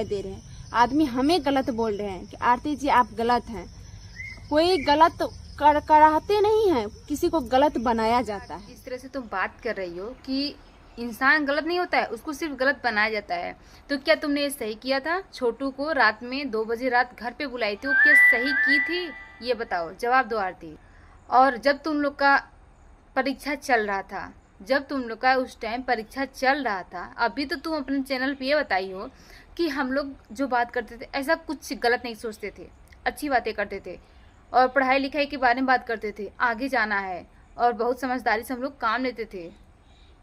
दे रहे हैं, आदमी हमें गलत बोल रहे हैं कि आरती जी आप गलत हैं। कोई गलत कराते नहीं है, किसी को गलत बनाया जाता है। इस तरह से तुम बात कर रही हो कि इंसान गलत नहीं होता है, उसको सिर्फ गलत बनाया जाता है। तो क्या तुमने ये सही किया था? छोटू को रात में 2 बजे रात घर पे बुलाई थी, वो क्या सही की थी? ये बताओ, जवाब दो आरती। और जब तुम लोग का परीक्षा चल रहा था, जब तुम लोग का उस टाइम परीक्षा चल रहा था, अभी तो तुम अपने चैनल पे ये बताई हो कि हम लोग जो बात करते थे ऐसा कुछ गलत नहीं सोचते थे, अच्छी बातें करते थे और पढ़ाई लिखाई के बारे में बात करते थे, आगे जाना है और बहुत समझदारी से हम लोग काम लेते थे।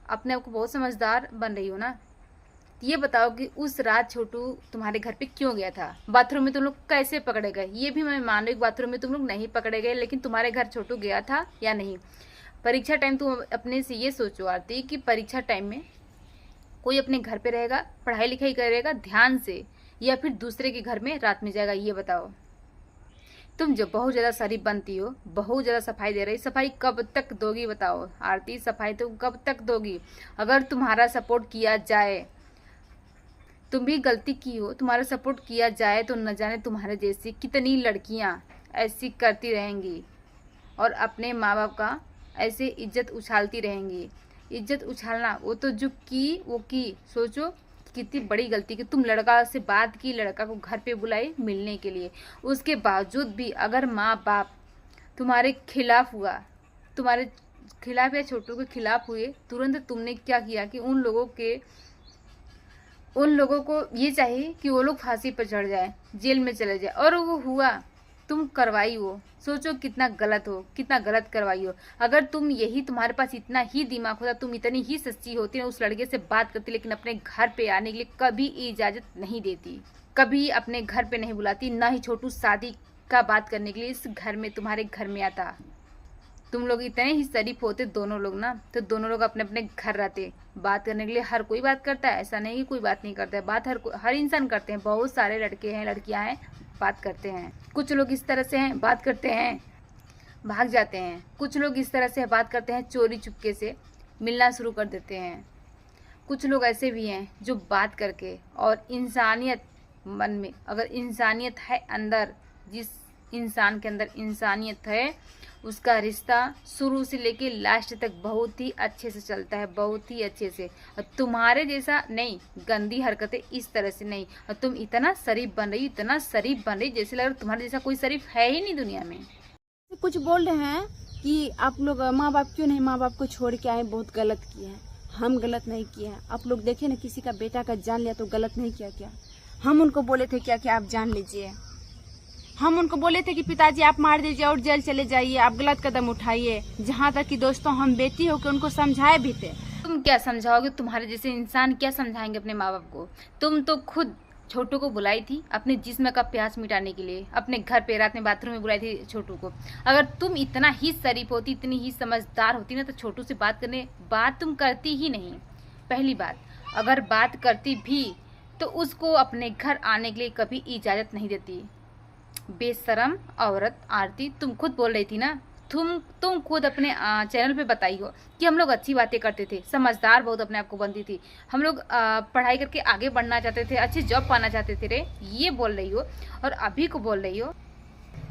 अपने आप को बहुत समझदार बन रही हो ना। ये बताओ कि उस रात छोटू तुम्हारे घर पे क्यों गया था? बाथरूम में तुम लोग कैसे पकड़े गए? ये भी मैं मान रही हूँ बाथरूम में तुम लोग नहीं पकड़े गए, लेकिन तुम्हारे घर छोटू गया था या नहीं? परीक्षा टाइम तुम अपने से ये सोचो आरती कि परीक्षा टाइम में कोई अपने घर पे रहेगा, पढ़ाई लिखाई करेगा ध्यान से, या फिर दूसरे के घर में रात में जाएगा? ये बताओ। तुम जो बहुत ज़्यादा शरीफ बनती हो, बहुत ज़्यादा सफाई दे रही, सफाई कब तक दोगी बताओ आरती? सफाई तुम कब तक दोगी? अगर तुम्हारा सपोर्ट किया जाए, तुम भी गलती की हो, तुम्हारा सपोर्ट किया जाए तो न जाने तुम्हारे जैसी कितनी लड़कियां ऐसी करती रहेंगी और अपने माँ बाप का ऐसे इज्जत उछालती रहेंगी। इज्जत उछालना वो तो जो की वो की, सोचो कितनी बड़ी गलती कि तुम लड़का से बात की, लड़का को घर पे बुलाई मिलने के लिए, उसके बावजूद भी अगर माँ बाप तुम्हारे खिलाफ हुआ, तुम्हारे खिलाफ या छोटू के खिलाफ हुए, तुरंत तुमने क्या किया कि उन लोगों को ये चाहिए कि वो लोग फांसी पर चढ़ जाए, जेल में चले जाए, और वो हुआ, तुम करवाई हो। सोचो कितना गलत हो, कितना गलत करवाई हो। अगर तुम यही, तुम्हारे पास इतना ही दिमाग होता, तुम इतनी ही सच्ची होती ना, उस लड़के से बात करती, लेकिन अपने घर पे आने के लिए कभी इजाजत नहीं देती, कभी अपने घर पे नहीं बुलाती, ना ही छोटू शादी का बात करने के लिए इस घर में, तुम्हारे घर में आता। तुम लोग इतने ही शरीफ होते दोनों लोग ना, तो दोनों लोग अपने अपने घर रहते। बात करने के लिए हर कोई बात करता है, ऐसा नहीं कि कोई बात नहीं करता है, बात हर इंसान करते हैं। बहुत सारे लड़के हैं, लड़कियां हैं, बात करते हैं। कुछ लोग इस तरह से हैं, बात करते हैं भाग जाते हैं। कुछ लोग इस तरह से बात करते हैं, चोरी चुपके से मिलना शुरू कर देते हैं। कुछ लोग ऐसे भी हैं जो बात करके, और इंसानियत मन में, अगर इंसानियत है अंदर, जिस इंसान के अंदर इंसानियत है, उसका रिश्ता शुरू से लेके लास्ट तक बहुत ही अच्छे से चलता है, बहुत ही अच्छे से। और तुम्हारे जैसा नहीं, गंदी हरकतें इस तरह से नहीं। और तुम इतना शरीफ बन रही, इतना शरीफ बन रही, जैसे लग रहा तुम्हारे जैसा कोई शरीफ है ही नहीं दुनिया में। कुछ बोल रहे हैं कि आप लोग माँ बाप क्यों नहीं, माँ बाप को छोड़ के आए, बहुत गलत किए हैं। हम गलत नहीं किए हैं। आप लोग देखे ना, किसी का बेटा का जान लिया तो गलत नहीं किया क्या? हम उनको बोले थे क्या कि आप जान लीजिए। हम उनको बोले थे कि पिताजी आप मार दीजिए और जेल चले जाइए, आप गलत कदम उठाइए। जहाँ तक कि दोस्तों हम बेटी हो के उनको समझाए भी थे। तुम क्या समझाओगे? तुम्हारे जैसे इंसान क्या समझाएंगे अपने माँ बाप को? तुम तो खुद छोटू को बुलाई थी अपने जिस्म का प्यास मिटाने के लिए, अपने घर पे रात में बाथरूम में बुलाई थी छोटू को। अगर तुम इतना ही शरीफ होती, इतनी ही समझदार होती ना, तो छोटू से बात तुम करती ही नहीं। पहली बात, अगर बात करती भी तो उसको अपने घर आने के लिए कभी इजाज़त नहीं देती। बेशरम औरत आरती, तुम खुद बोल रही थी ना, तुम खुद अपने चैनल पे बताई हो कि हम लोग अच्छी बातें करते थे, समझदार बहुत अपने आप को बनती थी, हम लोग पढ़ाई करके आगे बढ़ना चाहते थे, अच्छी जॉब पाना चाहते थे रे, ये बोल रही हो। और अभी को बोल रही हो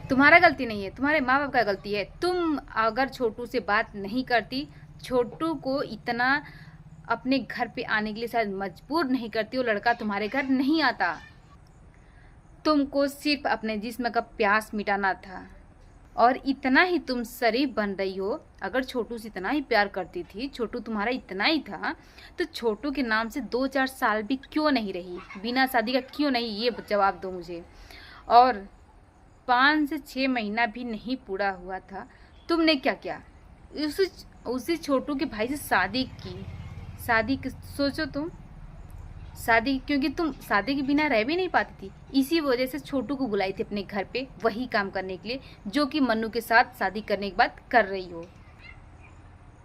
तुम्हारा गलती नहीं है, तुम्हारे माँ बाप का गलती है। तुम अगर छोटू से बात नहीं करती, छोटू को इतना अपने घर पे आने के लिए शायद मजबूर नहीं करती, वो लड़का तुम्हारे घर नहीं आता। तुमको सिर्फ अपने जिस्म का प्यास मिटाना था, और इतना ही तुम शरीफ बन रही हो। अगर छोटू से इतना ही प्यार करती थी, छोटू तुम्हारा इतना ही था, तो छोटू के नाम से 2-4 साल भी क्यों नहीं रही, बिना शादी का क्यों नहीं, ये जवाब दो मुझे। और 5 से 6 महीना भी नहीं पूरा हुआ था, तुमने क्या किया? उसी छोटू के भाई से शादी की। सोचो तुम, शादी, क्योंकि तुम शादी के बिना रह भी नहीं पाती थी, इसी वजह से छोटू को बुलाई थी अपने घर पे वही काम करने के लिए जो कि मन्नू के साथ शादी करने के बाद कर रही हो।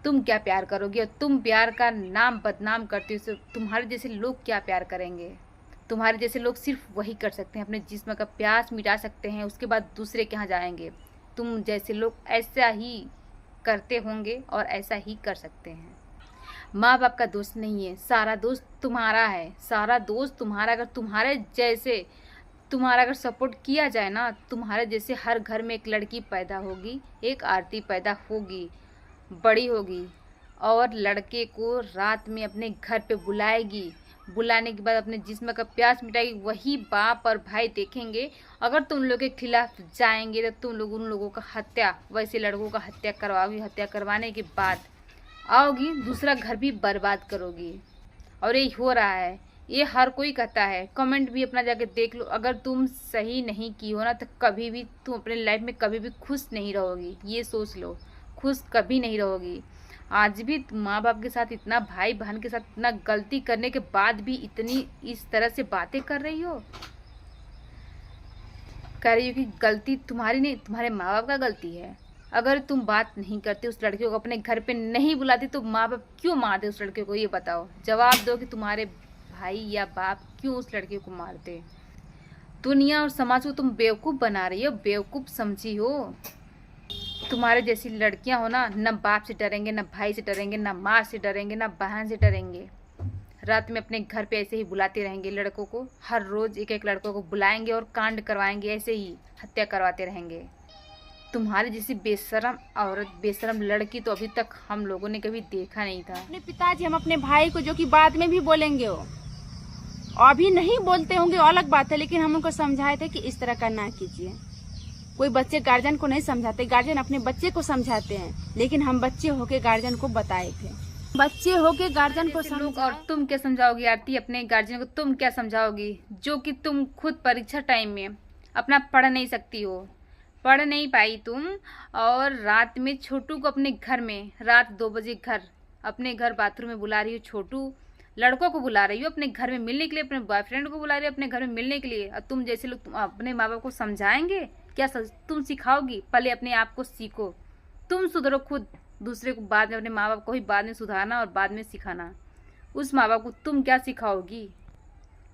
तुम क्या प्यार करोगे? और तुम प्यार का नाम बदनाम करते हो, तुम्हारे जैसे लोग क्या प्यार करेंगे? तुम्हारे जैसे लोग सिर्फ वही कर सकते हैं, अपने जिस्म का प्यास मिटा सकते हैं, उसके बाद दूसरे के यहाँ जाएंगे। तुम जैसे लोग ऐसा ही करते होंगे और ऐसा ही कर सकते हैं। माँ बाप का दोस्त नहीं है, सारा दोस्त तुम्हारा है, सारा दोस्त तुम्हारा। अगर तुम्हारा अगर सपोर्ट किया जाए ना, तुम्हारे जैसे हर घर में एक लड़की पैदा होगी, एक आरती पैदा होगी, बड़ी होगी और लड़के को रात में अपने घर पे बुलाएगी। बुलाने के बाद अपने जिस्म का प्यास मिटाएगी। वही बाप और भाई देखेंगे। अगर तुम लोग के खिलाफ जाएंगे तो तुम लोग उन लोगों का हत्या, वैसे लड़कों का हत्या करवाओगी। हत्या करवाने के बाद आओगी, दूसरा घर भी बर्बाद करोगी। और ये हो रहा है, ये हर कोई कहता है। कमेंट भी अपना जाके देख लो। अगर तुम सही नहीं की हो ना, तो कभी भी तुम अपने लाइफ में कभी भी खुश नहीं रहोगी। ये सोच लो, खुश कभी नहीं रहोगी। आज भी माँ बाप के साथ इतना, भाई बहन के साथ इतना गलती करने के बाद भी इतनी इस तरह से बातें कर रही हो। कह रही हो कि गलती तुम्हारी नहीं, तुम्हारे माँ बाप का गलती है। अगर तुम बात नहीं करते, उस लड़के को अपने घर पे नहीं बुलाती, तो माँ बाप क्यों मारते उस लड़के को? ये बताओ, जवाब दो कि तुम्हारे भाई या बाप क्यों उस लड़के को मारते। दुनिया और समाज को तुम बेवकूफ़ बना रही हो, बेवकूफ़ समझी हो। तुम्हारे जैसी लड़कियां हो ना, न बाप से डरेंगे, न भाई से डरेंगे, न माँ से डरेंगे, न बहन से डरेंगे। रात में अपने घर पे ऐसे ही बुलाते रहेंगे लड़कों को। हर रोज एक एक लड़कों को बुलाएंगे और कांड करवाएंगे, ऐसे ही हत्या करवाते रहेंगे। तुम्हारे जैसी बेशरम औरत, बेशरम लड़की तो अभी तक हम लोगों ने कभी देखा नहीं था। अपने पिताजी, हम अपने भाई को, जो कि बाद में भी बोलेंगे, वो अभी नहीं बोलते होंगे अलग बात है, लेकिन हम उनको समझाए थे कि इस तरह का ना कीजिए। कोई बच्चे गार्जियन को नहीं समझाते, गार्जियन अपने बच्चे को समझाते हैं, लेकिन हम बच्चे होके गार्जियन को बताए थे। बच्चे होके गार्जियन को समझाए। और तुम क्या समझाओगी आरती अपने गार्जियन को? तुम क्या समझाओगी जो कि तुम खुद परीक्षा टाइम में अपना पढ़ नहीं सकती हो, पढ़ नहीं पाई तुम। और रात में छोटू को अपने घर में, रात 2 बजे घर, अपने घर बाथरूम में बुला रही हो। छोटू लड़कों को बुला रही हो अपने घर में मिलने के लिए, अपने बॉयफ्रेंड को बुला रही हो अपने घर में मिलने के लिए। और तुम जैसे लोग तुम अपने माँ बाप को समझाएंगे क्या? तुम सिखाओगी? पहले अपने आप को सीखो, तुम सुधरो खुद, दूसरे को बाद में, अपने माँ बाप को ही बाद में सुधारना और बाद में सिखाना। उस माँ बाप को तुम क्या सिखाओगी?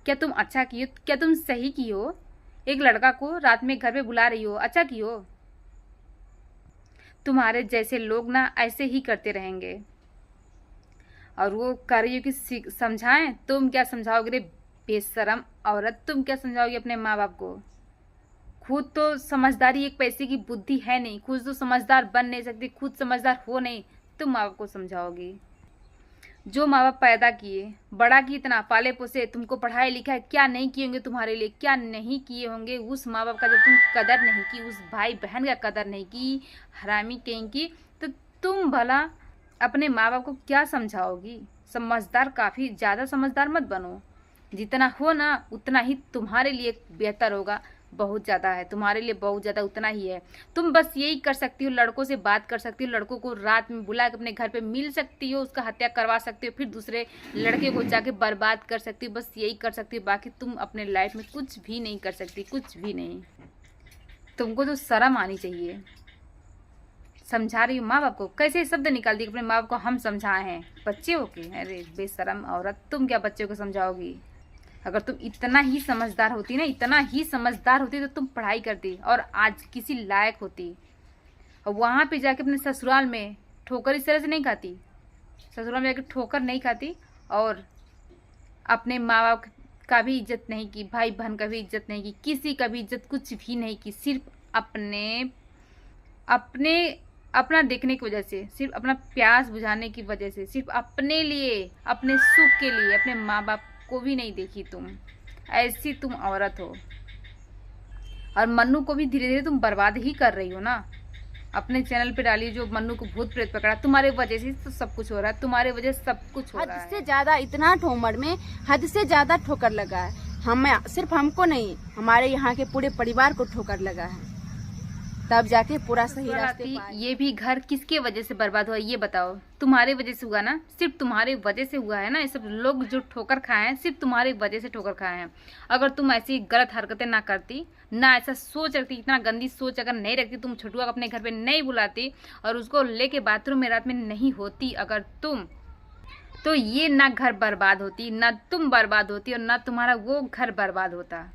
क्या तुम अच्छा की हो? क्या तुम सही की हो? एक लड़का को रात में घर पे बुला रही हो, अच्छा की हो? तुम्हारे जैसे लोग ना ऐसे ही करते रहेंगे। और वो कर रही हो कि समझाएं, तुम क्या समझाओगे रे बेशरम औरत? तुम क्या समझाओगी अपने माँ बाप को? खुद तो समझदारी, एक पैसे की बुद्धि है नहीं, खुद तो समझदार बन नहीं सकती, खुद समझदार हो नहीं, तुम माँ बाप को समझाओगी? जो माँ बाप पैदा किए, बड़ा किए, इतना पाले पोसे, तुमको पढ़ाई लिखाई, क्या नहीं किए होंगे तुम्हारे लिए, क्या नहीं किए होंगे। उस माँ बाप का जब तुम कदर नहीं की, उस भाई बहन का कदर नहीं की, हरामी कहीं की, तो तुम भला अपने माँ बाप को क्या समझाओगी? समझदार, काफ़ी ज़्यादा समझदार मत बनो। जितना हो ना उतना ही तुम्हारे लिए बेहतर होगा। बहुत ज़्यादा है तुम्हारे लिए, बहुत ज़्यादा उतना ही है। तुम बस यही कर सकती हो, लड़कों से बात कर सकती हो, लड़कों को रात में बुला के अपने घर पे मिल सकती हो, उसका हत्या करवा सकती हो, फिर दूसरे लड़के को जाके बर्बाद कर सकती हो। बस यही कर सकती हो, बाकी तुम अपने लाइफ में कुछ भी नहीं कर सकती, कुछ भी नहीं। तुमको तो शर्म आनी चाहिए। समझा रही हूँ माँ बाप को, कैसे शब्द निकाल दी अपने माँ बाप को हम समझाए हैं, बच्चे हो के? अरे बेशरम औरत, तुम क्या बच्चे को समझाओगी? अगर तुम इतना ही समझदार होती ना, इतना ही समझदार होती, तो तुम पढ़ाई करती और आज किसी लायक होती। और वहाँ पे जाके अपने ससुराल में ठोकर इस तरह से नहीं खाती, ससुराल में जाके ठोकर नहीं खाती, और अपने माँ बाप का भी इज्जत नहीं की, भाई बहन का भी इज्जत नहीं की, किसी का भी इज्जत कुछ भी नहीं की। सिर्फ अपना देखने की वजह से, सिर्फ अपना प्यास बुझाने की वजह से, सिर्फ अपने लिए, अपने सुख के लिए, अपने माँ बाप को भी नहीं देखी तुम। ऐसी तुम औरत हो। और मन्नू को भी धीरे धीरे तुम बर्बाद ही कर रही हो ना। अपने चैनल पे डाली जो मन्नू को भूत प्रेत पकड़ा, तुम्हारे वजह से तो सब कुछ हो रहा है, तुम्हारे वजह से सब कुछ हो रहा है। हद से ज्यादा, इतना ठोमर में हद से ज्यादा ठोकर लगा है। हमें, सिर्फ हमको नहीं, हमारे यहाँ के पूरे परिवार को ठोकर लगा है, तब जाके पूरा सही रास्ते पे। ये भी घर किसके वजह से बर्बाद हुआ ये बताओ? तुम्हारे वजह से हुआ ना, सिर्फ तुम्हारे वजह से हुआ है ना। ये सब लोग जो ठोकर खाए हैं, सिर्फ तुम्हारी वजह से ठोकर खाए हैं। अगर तुम ऐसी गलत हरकतें ना करती, ना ऐसा सोच रखती, इतना गंदी सोच अगर नहीं रखती, तुम छोटुआ को अपने घर पे नहीं बुलाती और उसको लेके बाथरूम में रात में नहीं होती अगर तुम, तो ये ना घर बर्बाद होती, ना तुम बर्बाद होती, और ना तुम्हारा वो घर बर्बाद होता।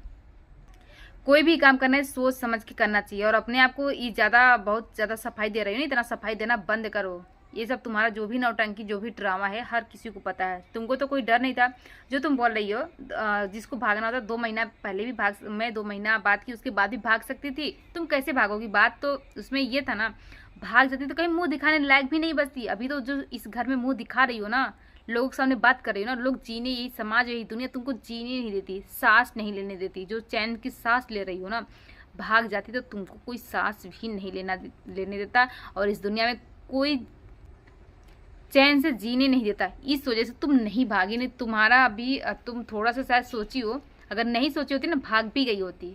कोई भी काम करना है सोच समझ के करना चाहिए। और अपने आप को ये बहुत ज़्यादा सफाई दे रही हो ना, इतना सफाई देना बंद करो। ये सब तुम्हारा जो भी नौटंकी, जो भी ड्रामा है, हर किसी को पता है। तुमको तो कोई डर नहीं था। जो तुम बोल रही हो जिसको भागना था 2 महीना पहले भी भाग, मैं 2 महीना बात की उसके बाद भी भाग सकती थी। तुम कैसे भागोगी? बात तो उसमें ये था ना, भाग जाती तो कहीं मुंह दिखाने लायक भी नहीं बचती। अभी तो जो इस घर में मुंह दिखा रही हो ना, लोगों के सामने बात कर रही हो ना, लोग जीने, यही समाज, यही दुनिया तुमको जीने नहीं देती, सांस नहीं लेने देती। जो चैन की सांस ले रही हो ना, भाग जाती तो तुमको कोई सांस भी नहीं लेने देता, और इस दुनिया में कोई चैन से जीने नहीं देता। इस वजह से तुम नहीं भागी। नहीं तुम्हारा अभी, तुम थोड़ा सा शायद सोची हो, अगर नहीं सोची होती ना भाग भी गई होती।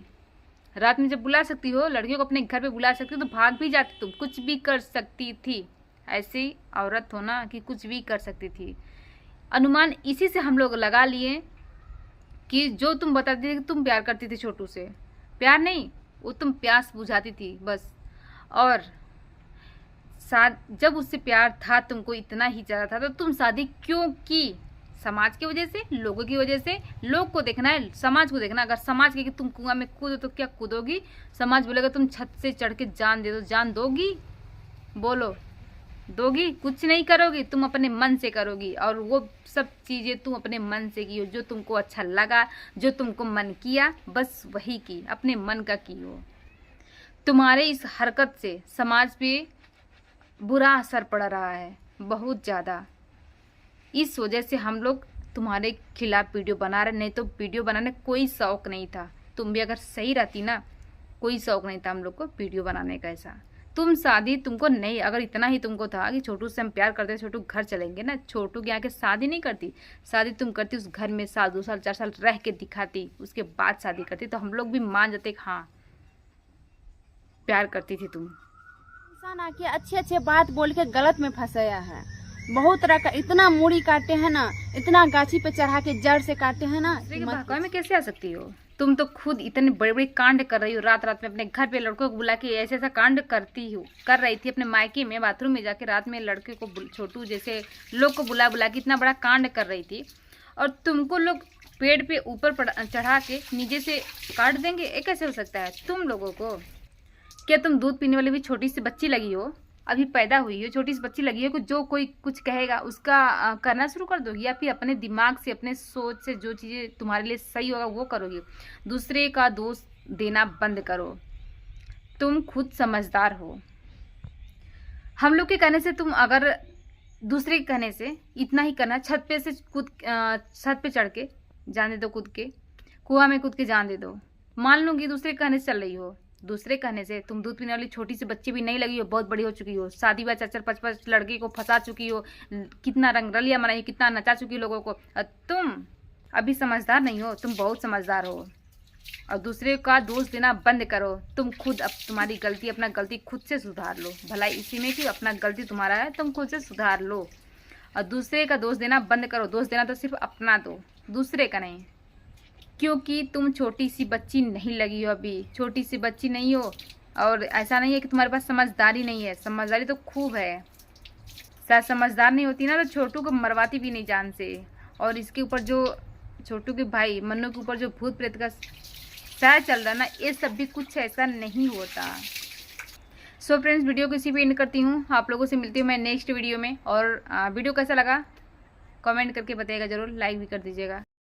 रात में जब बुला सकती हो लड़कियों को अपने घर पे बुला सकती हो तो भाग भी जाती, तुम कुछ भी कर सकती थी। ऐसी औरत हो ना कि कुछ भी कर सकती थी। अनुमान इसी से हम लोग लगा लिए कि जो तुम बताती थी कि तुम प्यार करती थी छोटू से, प्यार नहीं, वो तुम प्यास बुझाती थी बस। और जब उससे प्यार था तुमको इतना ही ज़्यादा था तो तुम शादी क्यों की? समाज की वजह से, लोगों की वजह से। लोग को देखना है, समाज को देखना। अगर समाज के कि तुम कुआं में कूदो तो क्या कूदोगी? समाज बोलेगा तुम छत से चढ़ के जान दे दो, जान दोगी? बोलो, दोगी? कुछ नहीं करोगी, तुम अपने मन से करोगी। और वो सब चीज़ें तुम अपने मन से की हो, जो तुमको अच्छा लगा, जो तुमको मन किया, बस वही की, अपने मन का की हो। तुम्हारे इस हरकत से समाज पे बुरा असर पड़ रहा है, बहुत ज़्यादा। इस वजह से हम लोग तुम्हारे खिलाफ वीडियो बना रहे, नहीं तो वीडियो बनाने कोई शौक नहीं था। तुम भी अगर सही रहती ना, कोई शौक नहीं था हम लोग को वीडियो बनाने का। ऐसा तुम शादी तुमको नहीं, अगर इतना ही तुमको था कि छोटू से हम प्यार करते, छोटू घर चलेंगे ना, छोटू के आके शादी नहीं करती। शादी तुम करती उस घर में 1 साल 2 साल 4 साल रह के दिखाती, उसके बाद शादी करती, तो हम लोग भी मान जाते कि हाँ प्यार करती थी तुम। इंसान आके अच्छे अच्छे बात बोल के गलत में फंसाया है। बहुत तरह का, इतना मूड़ी काटते हैं ना, इतना गाछी पे चढ़ा के जड़ से काटते हैं ना। बहकावे में कैसे आ सकती हो? तुम तो खुद इतने बड़े बड़े कांड कर रही हो। रात रात में अपने घर पे लड़कों को बुला के ऐसे ऐसा कांड कर रही थी। अपने मायके में बाथरूम में जाके रात में लड़के को, छोटू जैसे लोग को बुला बुला के इतना बड़ा कांड कर रही थी। और तुमको लोग पेड़ पे ऊपर चढ़ा के नीचे से काट देंगे? ये कैसे हो सकता है तुम लोगों को? क्या तुम दूध पीने वाली भी छोटी सी बच्ची लगी हो? अभी पैदा हुई हो, छोटी सी बच्ची लगी हो कि जो कोई कुछ कहेगा उसका करना शुरू कर दोगी? या फिर अपने दिमाग से, अपने सोच से जो चीज़ें तुम्हारे लिए सही होगा वो करोगी? दूसरे का दोष देना बंद करो। तुम खुद समझदार हो। हम लोग के कहने से तुम, अगर दूसरे के कहने से इतना ही करना, छत पे चढ़ के जाने दो, कूद के कुआं में कूद के जान दे दो, मान लूंगी दूसरे के कहने से चल रही हो। दूसरे कहने से तुम दूध पीने वाली छोटी सी बच्ची भी नहीं लगी हो, बहुत बड़ी हो चुकी हो, शादी ब्याह 4-4 5-5 लड़के को फंसा चुकी हो, कितना रंग रलिया मनाई, कितना नचा चुकी लोगों को। तुम अभी समझदार नहीं हो, तुम बहुत समझदार हो। और दूसरे का दोष देना बंद करो। तुम खुद, अब तुम्हारी गलती, अपना गलती खुद से सुधार लो। भलाई इसी में कि अपना गलती तुम्हारा है, तुम खुद से सुधार लो। और दूसरे का दोष देना बंद करो। दोष देना तो सिर्फ अपना दो, दूसरे का नहीं। क्योंकि तुम छोटी सी बच्ची नहीं लगी हो, अभी छोटी सी बच्ची नहीं हो। और ऐसा नहीं है कि तुम्हारे पास समझदारी नहीं है, समझदारी तो खूब है। शायद समझदार नहीं होती ना तो छोटू को मरवाती भी नहीं जान से। और इसके ऊपर जो छोटू के भाई मन्नू के ऊपर जो भूत प्रेत का शायद चल रहा है ना, ये सब भी कुछ ऐसा नहीं होता। सो फ्रेंड्स, वीडियो को इसी पे एंड करती हूँ। आप लोगों से मिलती हूँ मैं नेक्स्ट वीडियो में। और वीडियो कैसा लगा कमेंट करके बताइएगा ज़रूर, लाइक भी कर दीजिएगा।